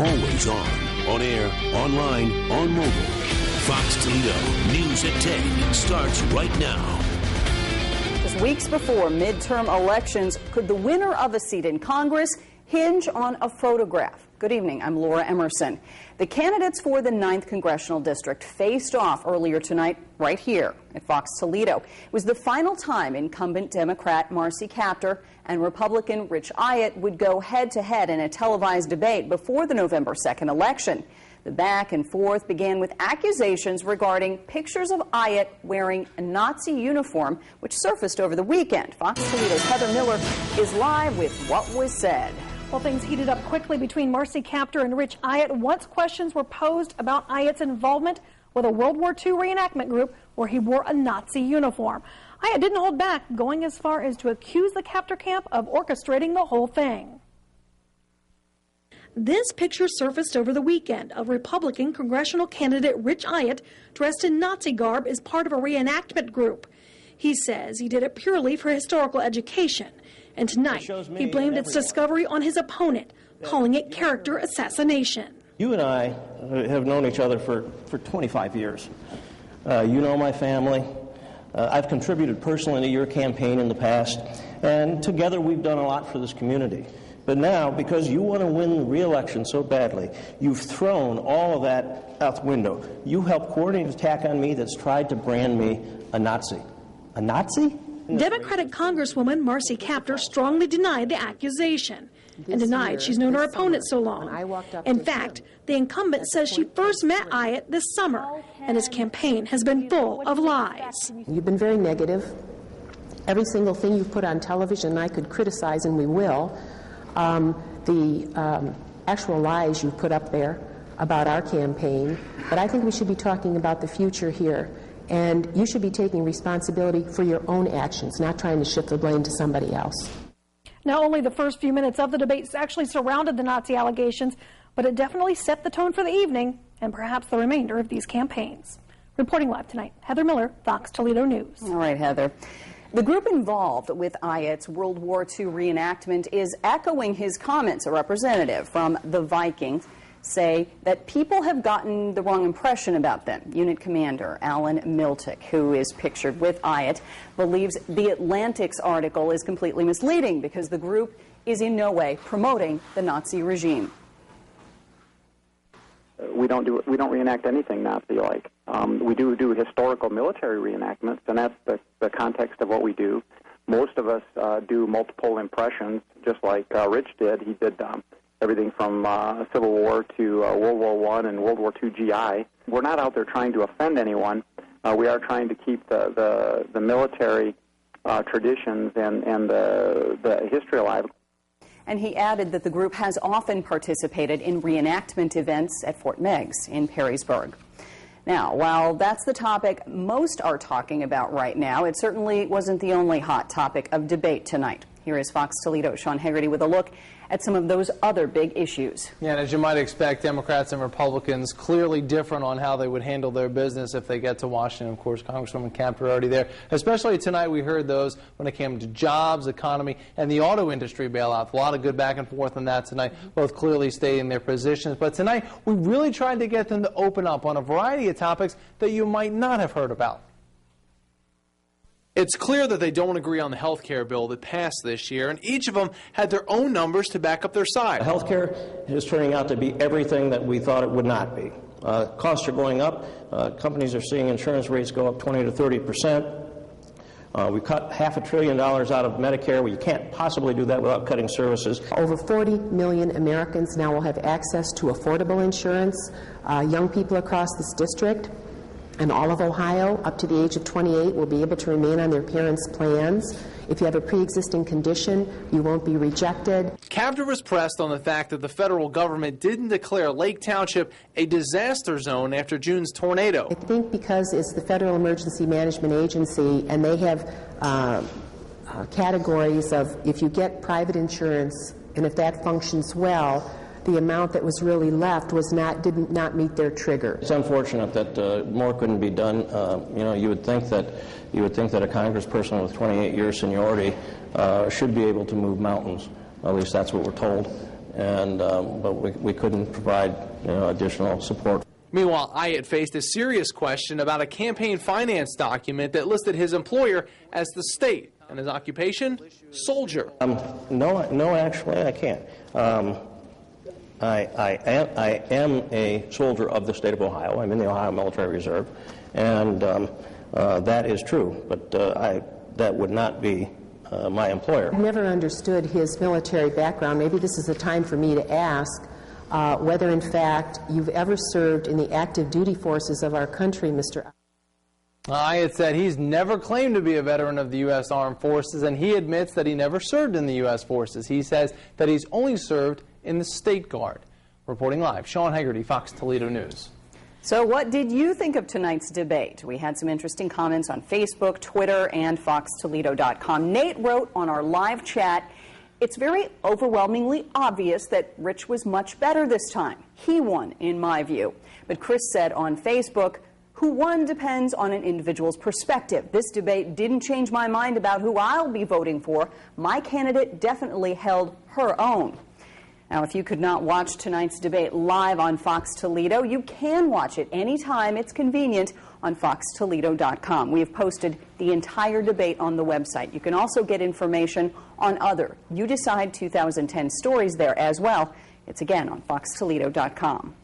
Always on air, online, on mobile. Fox Toledo News at 10 starts right now. Just weeks before midterm elections, could the winner of a seat in Congress hinge on a photograph? Good evening, I'm Laura Emerson. The candidates for the 9th Congressional District faced off earlier tonight right here at Fox Toledo. It was the final time incumbent Democrat Marcy Kaptur and Republican Rich Iott would go head-to-head in a televised debate before the November 2nd election. The back and forth began with accusations regarding pictures of Iott wearing a Nazi uniform, which surfaced over the weekend. Fox Toledo's Heather Miller is live with what was said. Well, things heated up quickly between Marcy Kaptur and Rich Iott once questions were posed about Iott's involvement with a World War II reenactment group where he wore a Nazi uniform. Iott didn't hold back, going as far as to accuse the Kaptur camp of orchestrating the whole thing. This picture surfaced over the weekend of Republican congressional candidate Rich Iott dressed in Nazi garb as part of a reenactment group. He says he did it purely for historical education. And tonight, he blamed its discovery on his opponent, calling it character assassination. You and I have known each other for 25 years. You know my family. I've contributed personally to your campaign in the past, and together we've done a lot for this community. But now, because you want to win the re-election so badly, you've thrown all of that out the window. You helped coordinate an attack on me that's tried to brand me a Nazi. A Nazi? Democratic Congresswoman Marcy Kaptur strongly denied the accusation and denied she's known her opponent so long. In fact, the incumbent says she first met Iott this summer, and his campaign has been full of lies. You've been very negative. Every single thing you've put on television I could criticize, and we will. The actual lies you put up there about our campaign, but I think we should be talking about the future here. And you should be taking responsibility for your own actions, not trying to shift the blame to somebody else. Now, only the first few minutes of the debate actually surrounded the Nazi allegations, but it definitely set the tone for the evening and perhaps the remainder of these campaigns. Reporting live tonight, Heather Miller, Fox Toledo News. All right, Heather. The group involved with Iott's World War II reenactment is echoing his comments. A representative from the Vikings say that people have gotten the wrong impression about them. Unit Commander Alan Miltic, who is pictured with Iott, believes the Atlantic's article is completely misleading because the group is in no way promoting the Nazi regime. We don't reenact anything Nazi-like. We do historical military reenactments, and that's the context of what we do. Most of us do multiple impressions, just like Rich did. He did everything from Civil War to World War I and World War II GI. We're not out there trying to offend anyone. We are trying to keep the military traditions and the history alive. And he added that the group has often participated in reenactment events at Fort Meigs in Perrysburg. Now, while that's the topic most are talking about right now, it certainly wasn't the only hot topic of debate tonight. Here is Fox Toledo's Shaun Hegarty with a look at some of those other big issues. Yeah, and as you might expect, Democrats and Republicans clearly different on how they would handle their business if they get to Washington. Of course, Congresswoman Kaptur-Iott there. Especially tonight, we heard those when it came to jobs, economy, and the auto industry bailout. A lot of good back and forth on that tonight, both clearly stating their positions. But tonight, we really tried to get them to open up on a variety of topics that you might not have heard about. It's clear that they don't agree on the health care bill that passed this year, and each of them had their own numbers to back up their side. Health care is turning out to be everything that we thought it would not be. Costs are going up. Companies are seeing insurance rates go up 20 to 30%. We cut $500 billion out of Medicare. We can't possibly do that without cutting services. Over 40 million Americans now will have access to affordable insurance. Young people across this district and all of Ohio, up to the age of 28, will be able to remain on their parents' plans. If you have a pre-existing condition, you won't be rejected. Kaptur was pressed on the fact that the federal government didn't declare Lake Township a disaster zone after June's tornado. I think because it's the Federal Emergency Management Agency, and they have categories of if you get private insurance, and if that functions well, the amount that was really left did not meet their trigger. It's unfortunate that more couldn't be done. You would think that a congressperson with 28 years seniority should be able to move mountains. At least that's what we're told. but we couldn't provide additional support. Meanwhile, Iott faced a serious question about a campaign finance document that listed his employer as the state and his occupation, soldier. No, actually, I can't. I am a soldier of the state of Ohio. I'm in the Ohio Military Reserve, and that is true, but that would not be my employer. I've never understood his military background. Maybe this is a time for me to ask whether, in fact, you've ever served in the active duty forces of our country, Mr. Iott said he's never claimed to be a veteran of the U.S. Armed Forces, and he admits that he never served in the U.S. Forces. He says that he's only served in the State Guard. Reporting live, Shaun Hegarty, Fox Toledo News. So what did you think of tonight's debate? We had some interesting comments on Facebook, Twitter, and foxtoledo.com. Nate wrote on our live chat, "It's very overwhelmingly obvious that Rich was much better this time. He won, in my view." But Chris said on Facebook, "Who won depends on an individual's perspective. This debate didn't change my mind about who I'll be voting for. My candidate definitely held her own." Now, if you could not watch tonight's debate live on Fox Toledo, you can watch it anytime it's convenient on foxtoledo.com. We have posted the entire debate on the website. You can also get information on other You Decide 2010 stories there as well. It's again on foxtoledo.com.